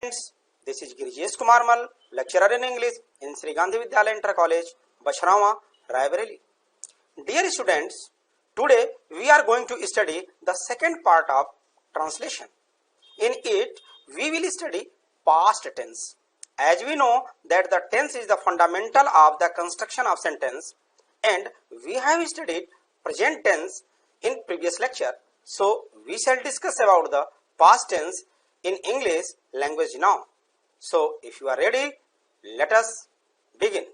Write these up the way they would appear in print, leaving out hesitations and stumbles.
Friends, this is Girijesh Kumar Mal, lecturer in English in Sri Gandhi Vidyalaya Inter College, Bacharawa, Raebareli. Dear students, today we are going to study the second part of translation. In it, we will study past tense. As we know that the tense is the fundamental of the construction of sentence, and we have studied present tense in previous lecture. So we shall discuss about the past tense in English language now. So if you are ready, let us begin.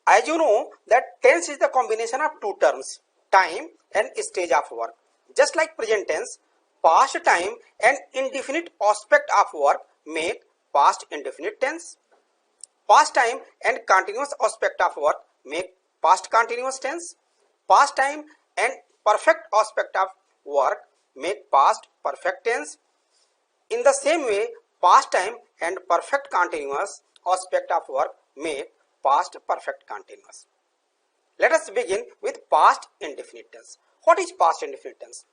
As you know that tense is the combination of two terms, time and stage of work. Just like present tense, past time and indefinite aspect of work make past indefinite tense. Past time and continuous aspect of work make past continuous tense. Past time and perfect aspect of work make past perfect tense. In the same way, past time and perfect continuous aspect of work make past perfect continuous. Let us begin with past indefinite tense. What is past indefinite tense?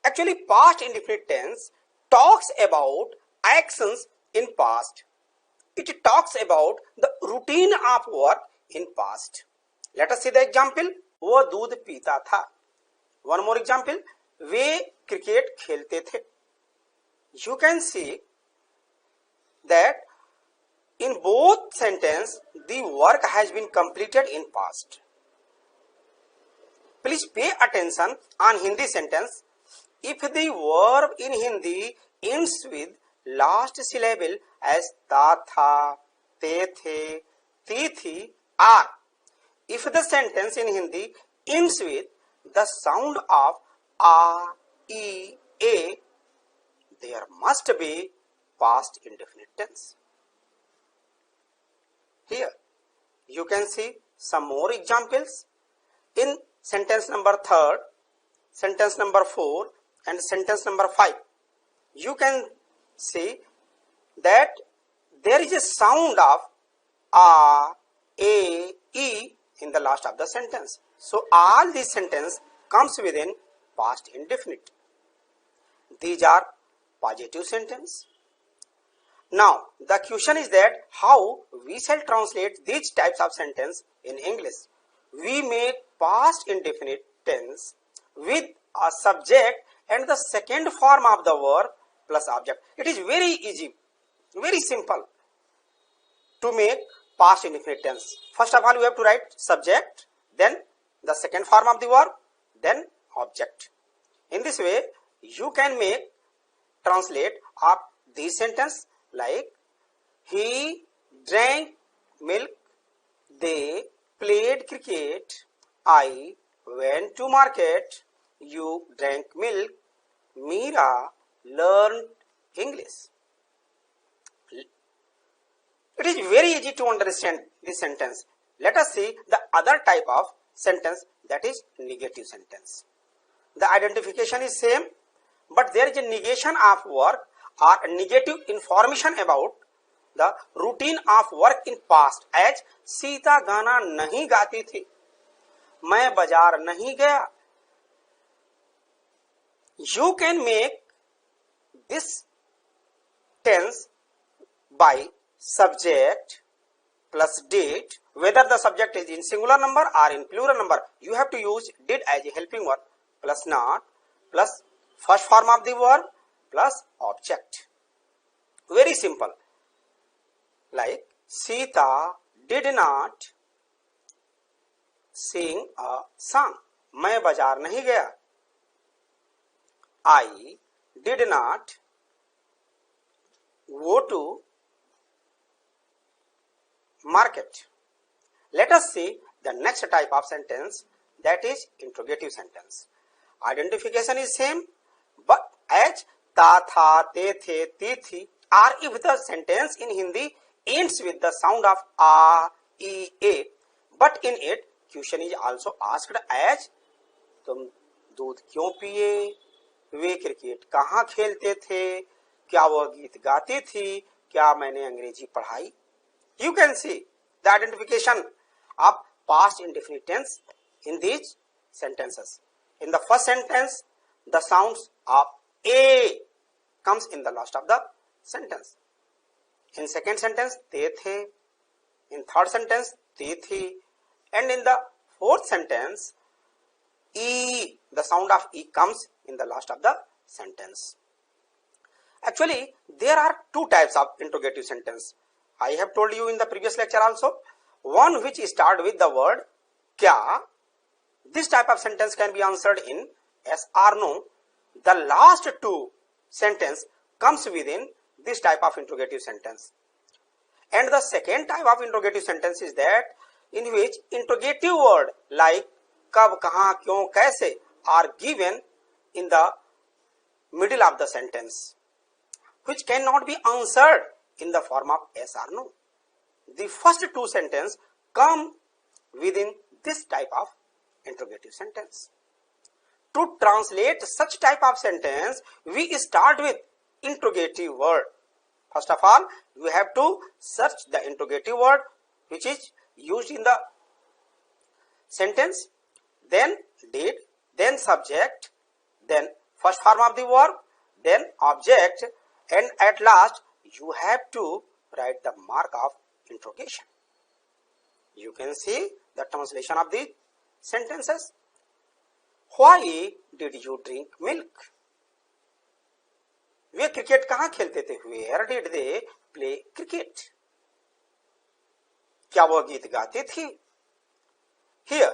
Actually, past indefinite tense talks about actions in past. It talks about the routine of work in past. Let us see the example. वो दूध पीता था. One more example. वे cricket खेलते थे. You can see that in both sentences the work has been completed in past. Please pay attention on Hindi sentence. If the verb in Hindi ends with last syllable as ta tha, te the, ti thi, are. If the sentence in Hindi ends with the sound of a, e, a, there must be past indefinite tense. Here you can see some more examples in sentence number 3, sentence number 4 and sentence number 5. You can see that there is a sound of a, e in the last of the sentence. So all these sentence comes within past indefinite. These are positive sentence. Now the question is that how we shall translate these types of sentence in English. We make past indefinite tense with a subject and the second form of the verb plus object. It is very easy, very simple to make past indefinite tense. First of all, we have to write subject, then the second form of the verb, then object. In this way, you can translate of these sentence like he drank milk, they played cricket, I went to market, you drank milk, Meera learned English. It is very easy to understand this sentence. Let us see the other type of sentence, that is negative sentence. The identification is same, but there is a negation of work or negative information about the routine of work in past. As Sita गाना नहीं गाती थी, मैं बाजार नहीं गया. You can make this tense by subject plus did. Whether the subject is in singular number or in plural number, you have to use did as a helping verb plus not plus first form of the verb plus object. Very simple. Like Sita did not sing a song. मैं बाजार नहीं गया. I did not go to market. Let us see the next type of sentence, that is interrogative sentence. Identification is same, but as ta tha, te the, ti thi, or if the sentence in Hindi ends with the sound of a, e, a, but in it question is also asked as तुम दूध क्यों पिए, वे cricket कहाँ खेलते थे, क्या वह गीत गाती थी, क्या मैंने अंग्रेजी पढ़ाई. You can see the identification of past indefinite tense in these sentences. In the first sentence, the sounds of a comes in the last of the sentence. In second sentence, they the. In third sentence, they thi. And in the fourth sentence, E, the sound of E comes in the last of the sentence. Actually, there are two types of interrogative sentence. I have told you in the previous lecture also. One which start with the word kya. This type of sentence can be answered in yes or no. The last two sentence comes within this type of interrogative sentence. And the second type of interrogative sentence is that in which interrogative word like kab, kahan, kyon, kaise are given in the middle of the sentence, which cannot be answered in the form of yes or no. The first two sentences come within this type of interrogative sentence. To translate such type of sentence, we start with interrogative word. First of all, we have to search the interrogative word which is used in the sentence, then did, then subject, then first form of the verb, then object, and at last you have to write the mark of interrogation. You can see the translation of the sentences. Why did you drink milk? Way cricket कहाँ खेलते थे? Where did they play cricket? क्या वो गीत गाती थी? Here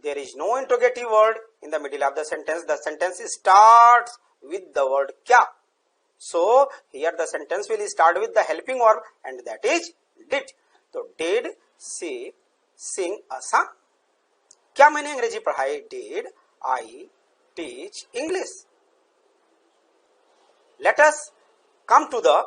there is no interrogative word in the middle of the sentence. The sentence starts with the word kya. So here the sentence will start with the helping verb, and that is did. So did she sing a song? क्या मैंने अंग्रेजी पढ़ाई? Did I teach English? Let us come to the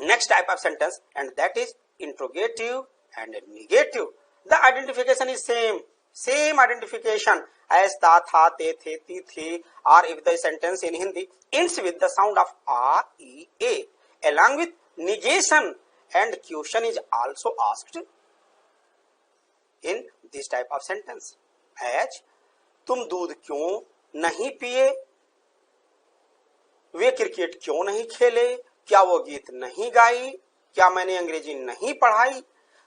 next type of sentence, and that is interrogative and negative. The identification is same identification as ta, tha, te, the, ti, thi, or if the sentence in Hindi ends with the sound of a, e, a, along with negation, and question is also asked in this type of sentence. As तुम दूध क्यों नहीं पिए? वे cricket क्यों नहीं खेले? क्या वो गीत नहीं गाई? क्या मैंने अंग्रेजी नहीं पढ़ाई?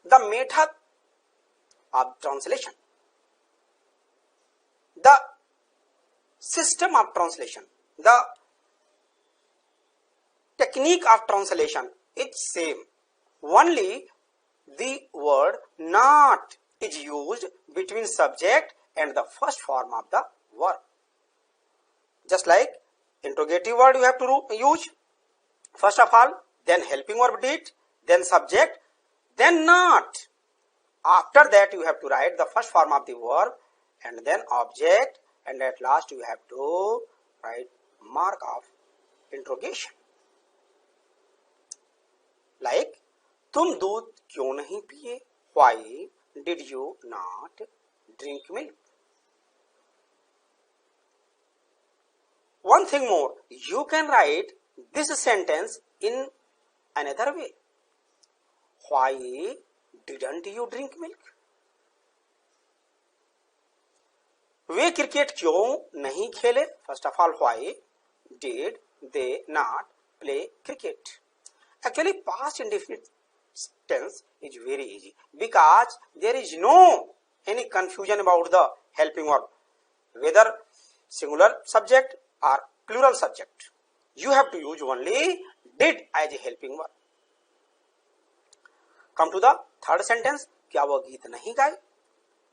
The method of translation, the system of translation, the technique of translation is same. Only the word not is used between subject and the first form of the verb. Just like interrogative word you have to use first of all, then helping verb did, then subject, then not. After that you have to write the first form of the verb and then object, and at last you have to write mark of interrogation. Like तुम दूध क्यों नहीं पिए? Why did you not drink milk? One thing more, you can write this sentence in another way. Why didn't you drink milk? Way cricket क्यों नहीं खेले? First of all, why did they not play cricket? Actually, past indefinite tense is very easy because there is no any confusion about the helping verb, whether singular subject or plural subject. You have to use only did as a helping verb. Come to the third sentence. क्या वो गीत नहीं गाए?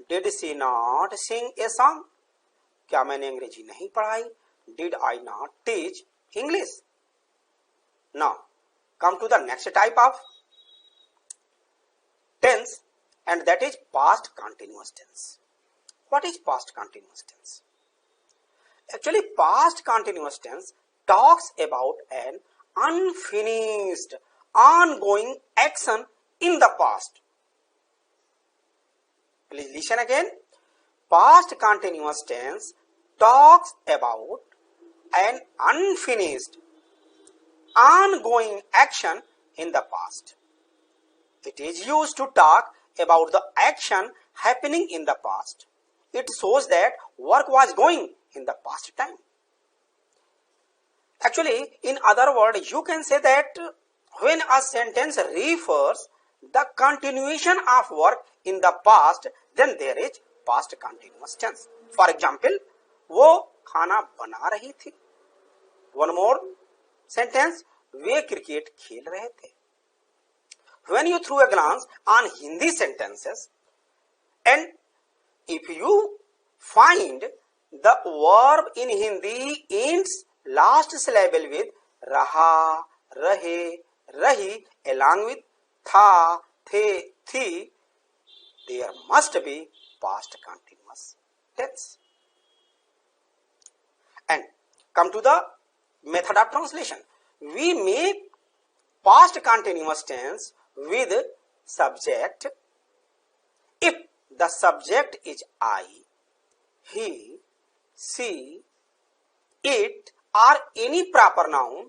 Did she not sing a song? क्या मैंने अंग्रेजी नहीं पढ़ाई? Did I not teach English? Now, come to the next type of tense, and that is past continuous tense. What is past continuous tense? Actually, past continuous tense talks about an unfinished, ongoing action in the past. Please listen again. Past continuous tense talks about an unfinished, ongoing action in the past. It is used to talk about the action happening in the past. It shows that work was going in the past time. Actually, in other words, you can say that when a sentence refers the continuation of work in the past, then there is past continuous tense. For example, वो खाना बना रही थी. One more sentence, वे cricket खेल रहे थे. When you threw a glance on Hindi sentences, and if you find the verb in Hindi ends last syllable with raha, rahe, rahi along with tha, the, thi, there must be past continuous tense. And come to the method of translation. We make past continuous tense with subject if the subject is I, he, she, it or any proper noun.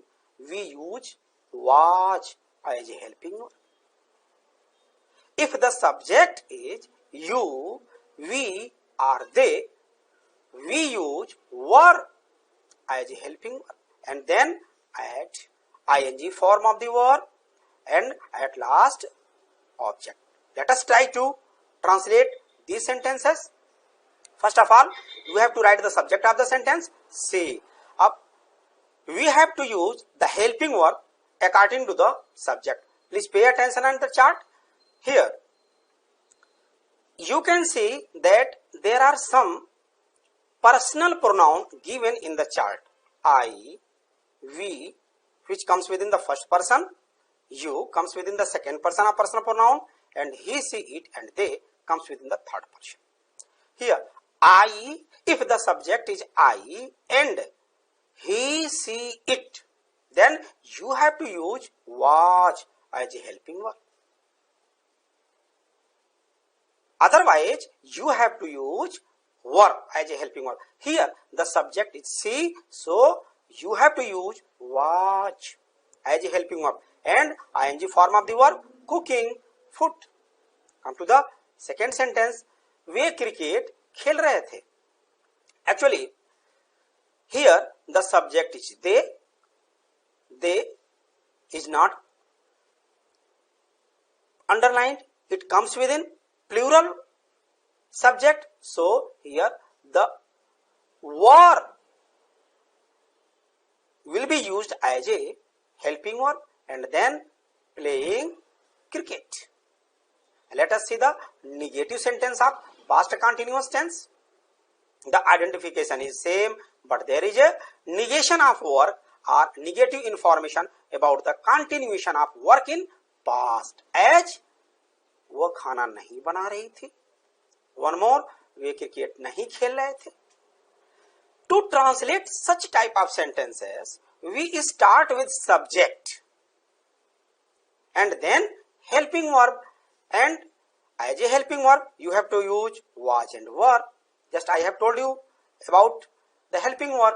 We use was as a helping word. If the subject is you, we or they, we use were as a helping word, and then add ing form of the verb, and at last object. Let us try to translate these sentences. First of all, you have to write the subject of the sentence. See, up we have to use the helping verb according to the subject. Please pay attention on the chart. Here you can see that there are some personal pronoun given in the chart. I, we, which comes within the first person, you comes within the second person of personal pronoun, and he, she, it and they comes within the third person. Here I, if the subject is I and he, she, it, then you have to use was as a helping verb. Otherwise, you have to use were as a helping verb. Here, the subject is she, so you have to use was as a helping verb, and ing form of the verb cooking, food. Come to the second sentence. Way cricket खेल रहे थे. Actually, here the subject is they. They is not underlined. It comes within plural subject. So here the were will be used as a helping verb, and then playing cricket. Let us see the negative sentence of past continuous tense. The identification is same, but there is a negation of work or negative information about the continuation of work in past. As वो खाना नहीं बना रही थी. One more, वे cricket नहीं खेल रहे थे. To translate such type of sentences, we start with subject and then helping verb, and as a helping verb you have to use was and were. Just I have told you about the helping verb,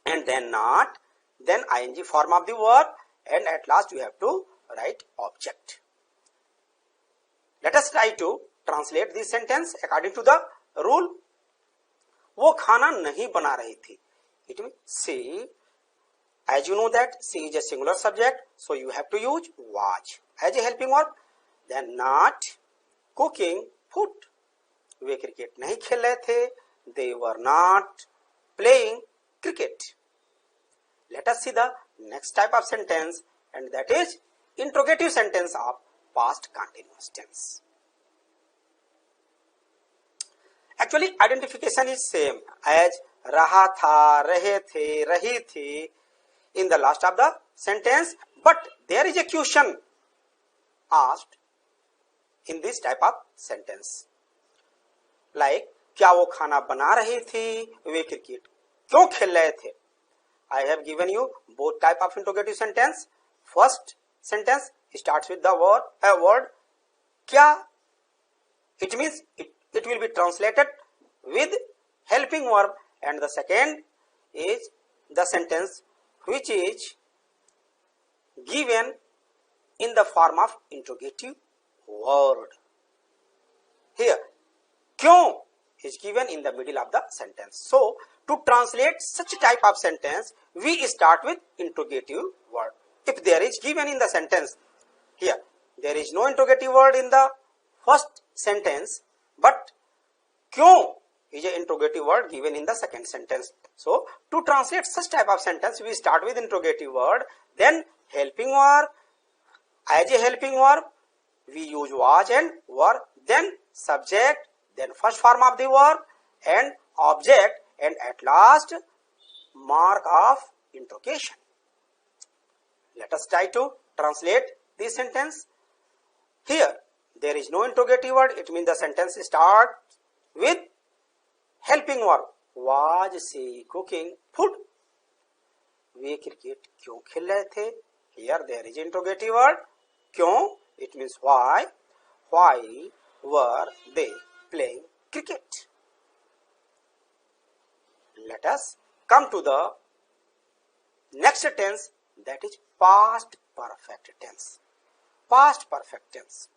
and then not, then ing form of the verb, and at last you have to write object. Let us try to translate this sentence according to the rule. वो खाना नहीं बना रही थी. It means she. As you know that she is a singular subject, so you have to use was as a helping verb. Then not cooking food. Way cricket नहीं खेल रहे थे. They were not playing cricket. Let us see the next type of sentence, and that is interrogative sentence of past continuous tense. Actually, identification is same as रहा था, रहे थे, रही थी in the last of the sentence, but there is a question asked in this type of sentence. Like, क्या वो खाना बना रही थी, वे क्रिकेट क्यों खेल रहे थे? I have given you both type of interrogative sentence. First sentence starts with the word क्या. It means it will be translated with helping verb, and the second is the sentence which is given in the form of interrogative word. Here क्यों is given in the middle of the sentence. So to translate such type of sentence, we start with interrogative word. if there is given in the sentence, here there is no interrogative word in the first sentence, but क्यों is an interrogative word given in the second sentence. So to translate such type of sentence, we start with interrogative word, then helping verb. As a helping verb, we use was and were, then subject, then first form of the verb and object, and at last mark of interrogation. Let us try to translate this sentence. Here there is no interrogative word, it means the sentence starts with helping verb. Was she cooking food? Way cricket क्यों खेल रहे थे? Here there is interrogative word. क्यों? It means why. Why were they playing cricket? Let us come to the next tense, that is past perfect tense. Past perfect tense.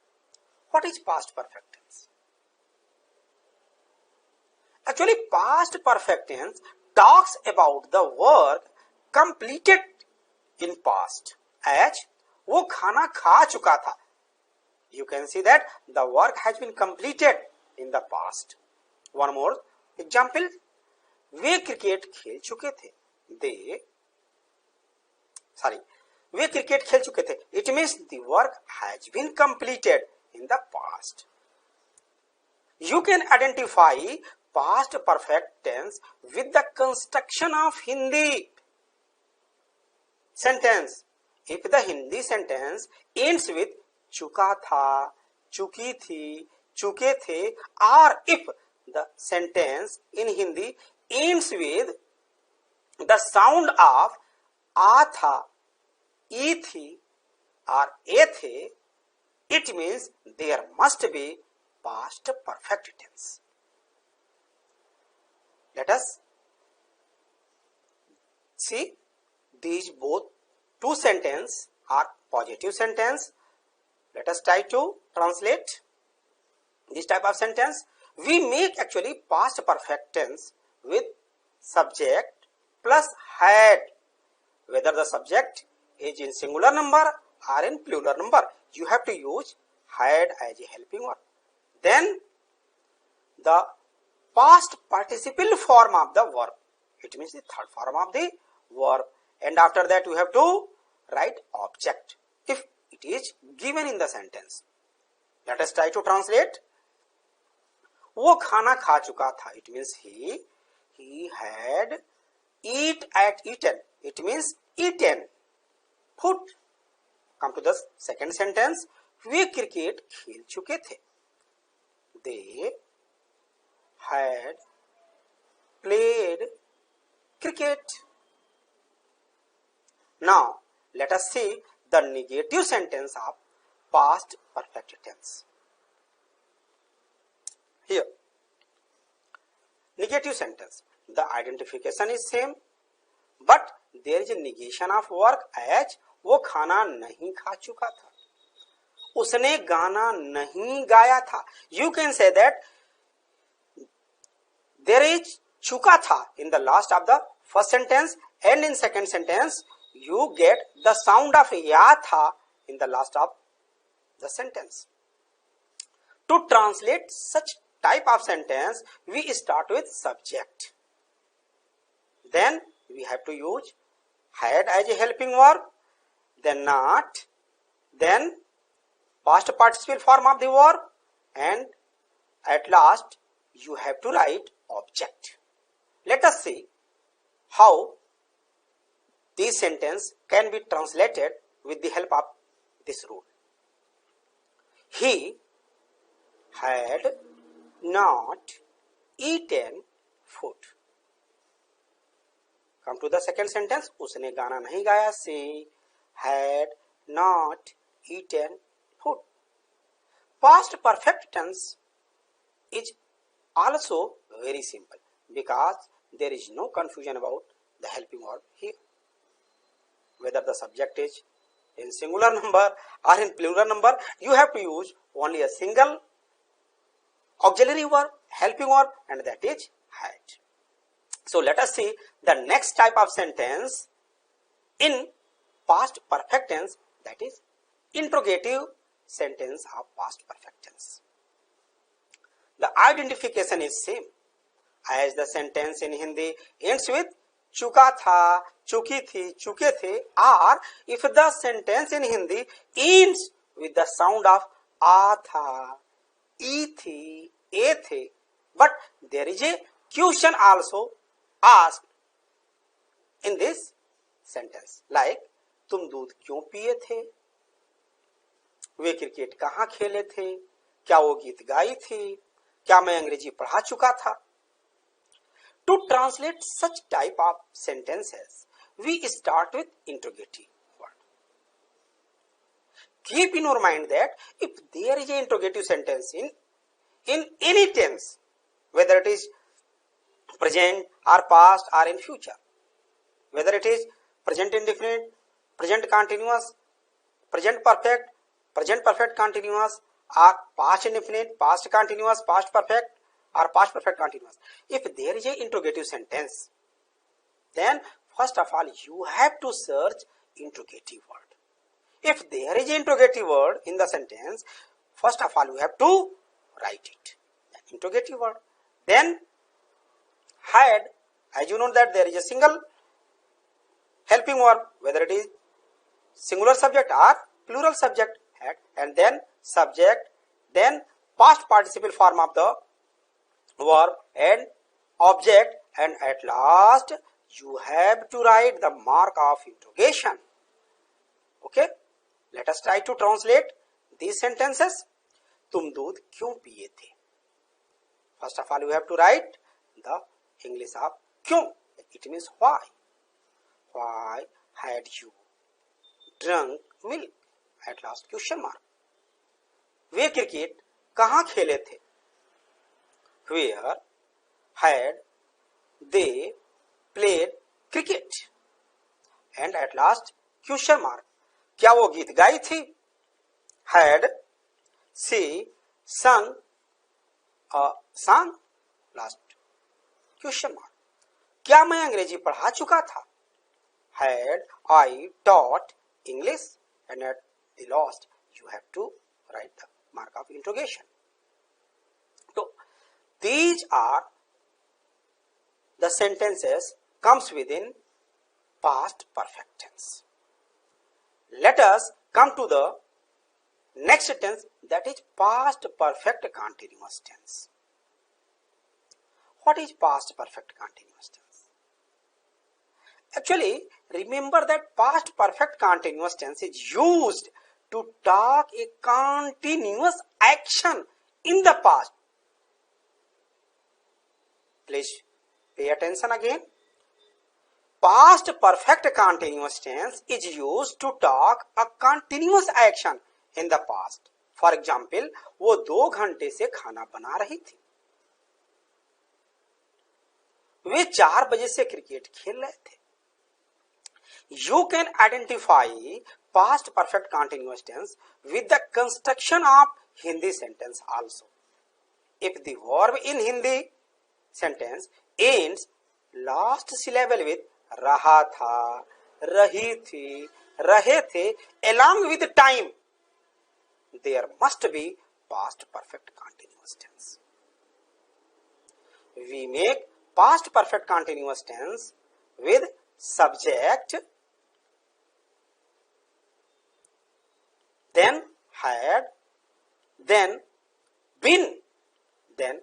What is past perfect tense? Actually, past perfect tense talks about the work completed in past. As वो खाना खा चुका था. You can see that the work has been completed in the past. One more example. Way cricket खेल चुके थे. वे cricket खेल चुके थे. It means the work has been completed in the past. You can identify past perfect tense with the construction of Hindi sentence. If the Hindi sentence ends with चुका था, चुकी थी, चुके थे, or if the sentence in Hindi ends with the sound of आ था, ई थी, or ए थे, it means there must be past perfect tense. Let us see these both two sentences are positive sentence. Let us try to translate this type of sentence. We make actually past perfect tense with subject plus had. Whether the subject is in singular number or in plural number, you have to use had as a helping verb. Then the past participle form of the verb, it means the third form of the verb, and after that you have to write object if it is given in the sentence. Let us try to translate. वो खाना खा चुका था. It means he had eaten. It means eaten food. Come to the second sentence. Way cricket खेल चुके थे. They had played cricket. Now let us see the negative sentence of past perfect tense. Here, negative sentence. The identification is same, but there is a negation of work as वो खाना नहीं खा चुका था. उसने गाना नहीं गाया था. You can say that there is चुका था in the last of the first sentence, and in second sentence you get the sound of या था in the last of the sentence. To translate such type of sentence, we start with subject. Then we have to use had as a helping verb, then not, then past participle form of the verb, and at last you have to write object. Let us see how this sentence can be translated with the help of this rule. He had not eaten food. Come to the second sentence. उसने गाना नहीं गाया. She had not eaten food. Past perfect tense is also very simple because there is no confusion about the helping verb here. Whether the subject is in singular number or in plural number, you have to use only a single auxiliary verb, helping verb, and that is had. So let us see the next type of sentence in past perfect tense, that is interrogative sentence of past perfect tense. The identification is same as the sentence in Hindi ends with चुका था, चुकी थी, चुके थे, or if the sentence in Hindi ends with the sound of आ था, ई थी, ए थे, but there is a question also asked in this sentence, like तुम दूध क्यों पिए थे, वे क्रिकेट कहाँ खेले थे, क्या वो गीत गाई थी, क्या मैं अंग्रेजी पढ़ा चुका था. To translate such type of sentences, we start with interrogative word. Keep in your mind that if there is an interrogative sentence in any tense, whether it is present or past or in future, whether it is present indefinite, present continuous, present perfect continuous, or past indefinite, past continuous, past perfect, or past perfect continuous. If there is a interrogative sentence, then first of all you have to search interrogative word. If there is an interrogative word in the sentence, first of all you have to write it, an interrogative word. Then had, as you know that there is a single helping verb, whether it is singular subject or plural subject, had, and then subject, then past participle form of the verb and object, and at last you have to write the mark of interrogation. Okay, let us try to translate these sentences. तुम दूध क्यों पिए थे. First of all you have to write the English of क्यों. It means why. Why had you drunk milk. At last question mark. Way cricket कहाँ खेले थे. Where had they played cricket. And at last question mark. क्या वो गीत गाई थी. Had she sung a song. Last question mark. क्या मैं अंग्रेजी पढ़ा चुका था. Had I taught English. And at the last you have to write the mark of interrogation. So these are the sentences comes within past perfect tense. Let us come to the next tense, that is past perfect continuous tense. What is past perfect continuous tense? Actually, remember that past perfect continuous tense is used to talk a continuous action in the past. Please pay attention again. Past perfect continuous tense is used to talk a continuous action in the past. For example, वो 2 घंटे से खाना बना रही थी. वे 4 बजे से cricket खेल रहे थे. You can identify past perfect continuous tense with the construction of Hindi sentence also. If the verb in Hindi sentence ends last syllable with रहा था, रही थी, रहे थे, along with time, there must be past perfect continuous tense. We make past perfect continuous tense with subject, then had, then been, then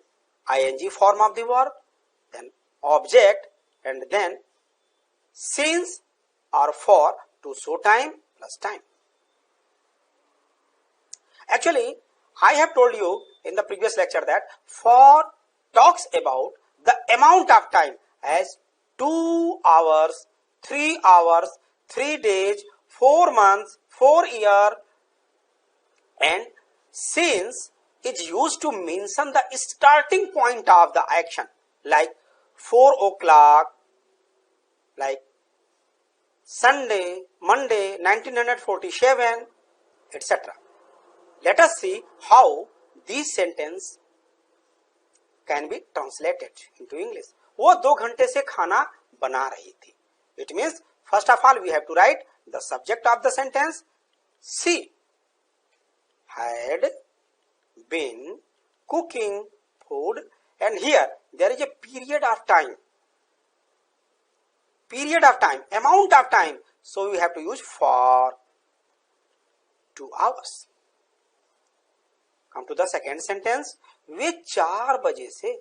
ing form of the verb, then object, and then since or for to show time plus time. Actually, I have told you in the previous lecture that for talks about the amount of time as 2 hours, 3 hours, 3 days, 4 months, 4 years, and since is used to mention the starting point of the action, like 4 o'clock, like Sunday, Monday, 1947, etc. Let us see how this sentence can be translated into English. वो 2 घंटे से खाना बना रही थी. It means first of all we have to write the subject of the sentence. She had been cooking food, and here there is a period of time, amount of time, so we have to use for 2 hours. Come to the second sentence. वे 4 बजे से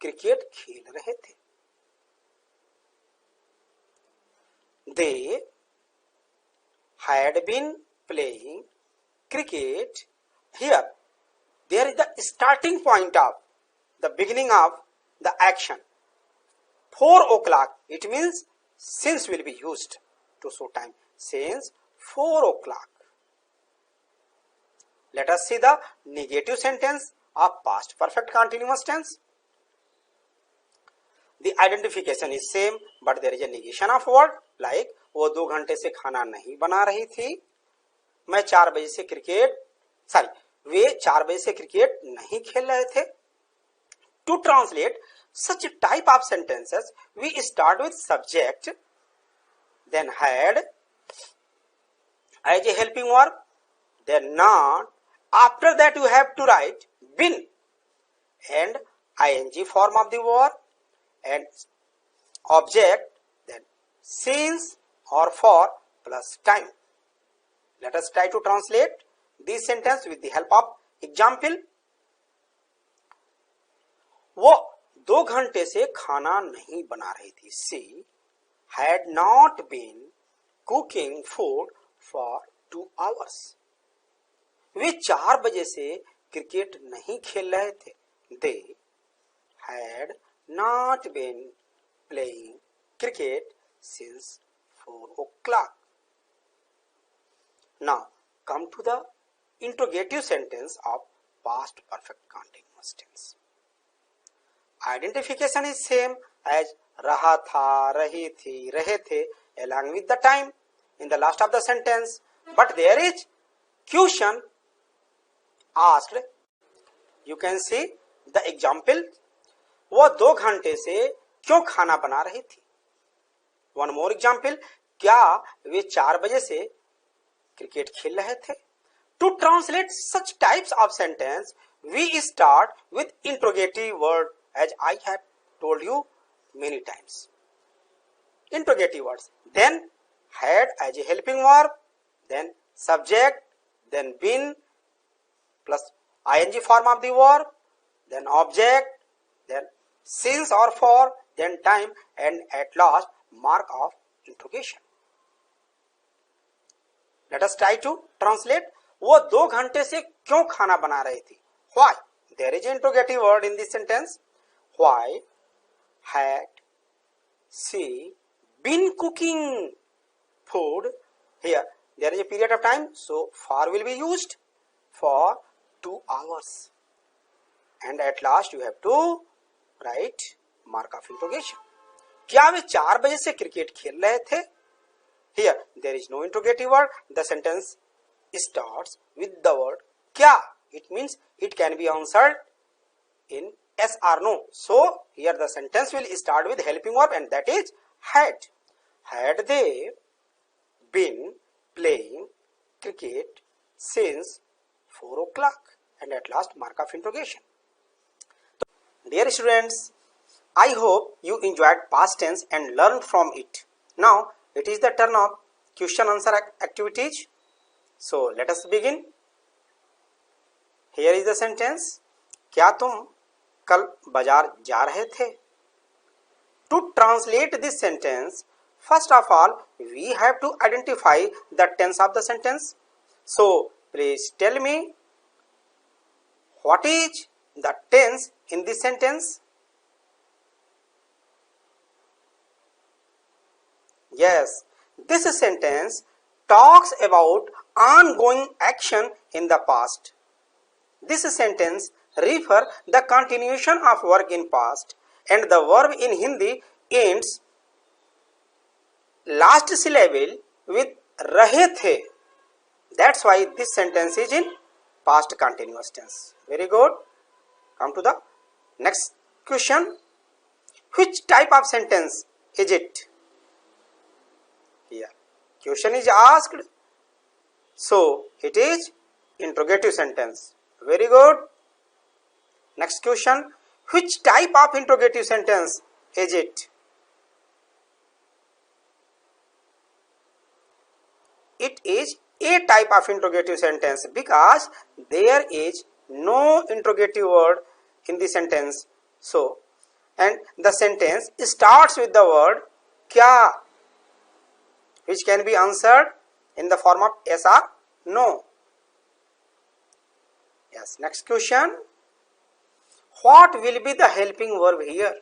cricket खेल रहे थे. They had been playing cricket. Here there is the starting point of the beginning of the action. 4 o'clock, it means since will be used to show time. Since 4 o'clock. Let us see the negative sentence of past perfect continuous tense. The identification is same, but there is a negation of word, like वो 2 घंटे से खाना नहीं बना रही थी. मैं 4 बजे से वे 4 बजे से क्रिकेट नहीं खेल रहे थे. To translate such type of sentences, we start with subject, then had as a helping verb, then not. After that you have to write been and ing form of the verb, and object, then since or for plus time. Let us try to translate this sentence with the help of example. वो 2 घंटे से खाना नहीं बना रही थी. She had not been cooking food for 2 hours. वे 4 बजे से क्रिकेट नहीं खेल रहे थे. They had not been playing cricket since 4 o'clock. Now come to the interrogative sentence of past perfect continuous tense. Identification is same as रहा था, रही थी, रहे थे, along with the time in the last of the sentence, but there is question asked. You can see the example. वो 2 घंटे से क्यों खाना बना रही थी. One more example. क्या वे 4 बजे से क्रिकेट खेल रहे थे. To translate such types of sentence, we start with interrogative word, as I have told you many times. Interrogative words. Then had as a helping verb, then subject, then been plus ing form of the verb, then object, then since or for, then time, and at last mark of interrogation. Let us try to translate. वो 2 घंटे से क्यों खाना बना रही थी. Why? There is an interrogative word in this sentence. Why had she been cooking food? Here there is a period of time, so for will be used for 2 hours, and at last you have to write mark of interrogation. क्या वे 4 बजे से cricket खेल रहे थे. Here there is no interrogative word. The sentence starts with the word क्या. It means it can be answered in yes or no. So here the sentence will start with helping verb, and that is had. Had they been playing cricket since 4 o'clock, and at last mark of interrogation. Dear students, I hope you enjoyed past tense and learned from it. Now it is the turn of question answer activities. So let us begin. Here is the sentence. क्या तुम कल बाजार जा रहे थे. To translate this sentence, first of all we have to identify the tense of the sentence. So please tell me, what is the tense in this sentence? Yes, this sentence talks about ongoing action in the past. This sentence refers the continuation of work in past, and the verb in Hindi ends last syllable with rahe the. That's why this sentence is in past continuous tense. Very good. Come to the next question. Which type of sentence is it? Here. Question is asked, so it is interrogative sentence. Very good. Next question, which type of interrogative sentence is it? It is a type of interrogative sentence because there is no interrogative word in the sentence. So, and the sentence starts with the word kya, which can be answered in the form of yes or no. Yes. Next question, what will be the helping verb here?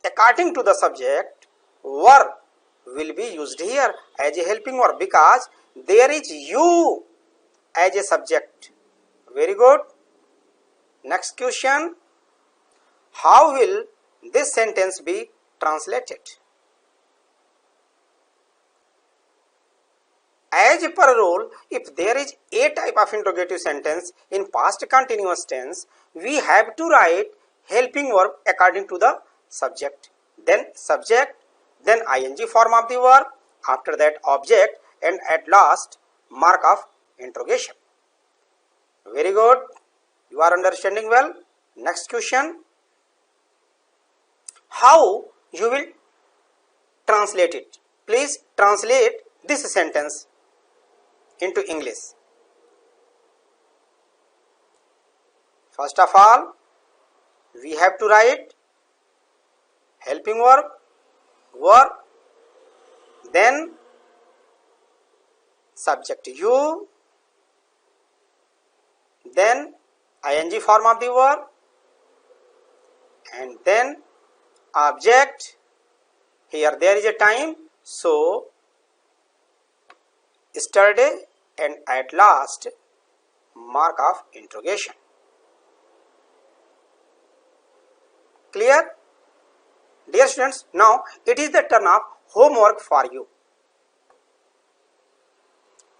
According to the subject, verb will be used here as a helping verb because there is you as a subject. Very good. Next question, how will this sentence be translated? As per rule, if there is a type of interrogative sentence in past continuous tense, we have to write helping verb according to the subject, then subject, then ing form of the verb, after that object, and at last mark of interrogation. Very good. You are understanding well. Next question, how you will translate it? Please translate this sentence into English. First of all, we have to write helping verb, verb, then subject you, then ing form of the verb, and then object. Here there is a time, so yesterday, and at last mark of interrogation. Clear? Dear students, now it is the turn of homework for you,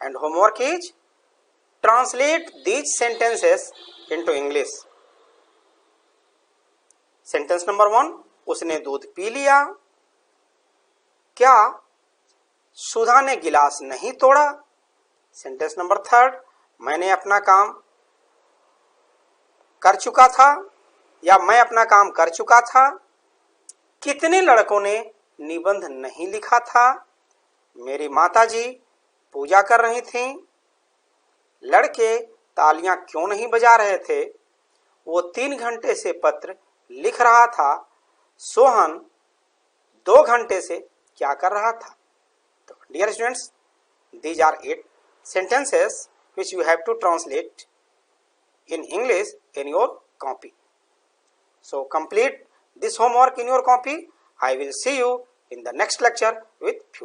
and homework is translate these sentences into English. Sentence number 1, उसने दूध P लिया. क्या सुधा ने गिलास नहीं तोड़ा? Sentence number 3, मैंने अपना काम कर चुका था या मैं अपना काम कर चुका था. कितने लड़कों ने निबंध नहीं लिखा था? मेरी माताजी पूजा कर रही थीं. लड़के तालियां क्यों नहीं बजा रहे थे? वो 3 घंटे से पत्र लिख रहा था. सोहन 2 घंटे से क्या कर रहा था? तो dear students, these are 8 sentences which you have to translate in English in your copy. So complete this homework in your copy. I will see you in the next lecture with future.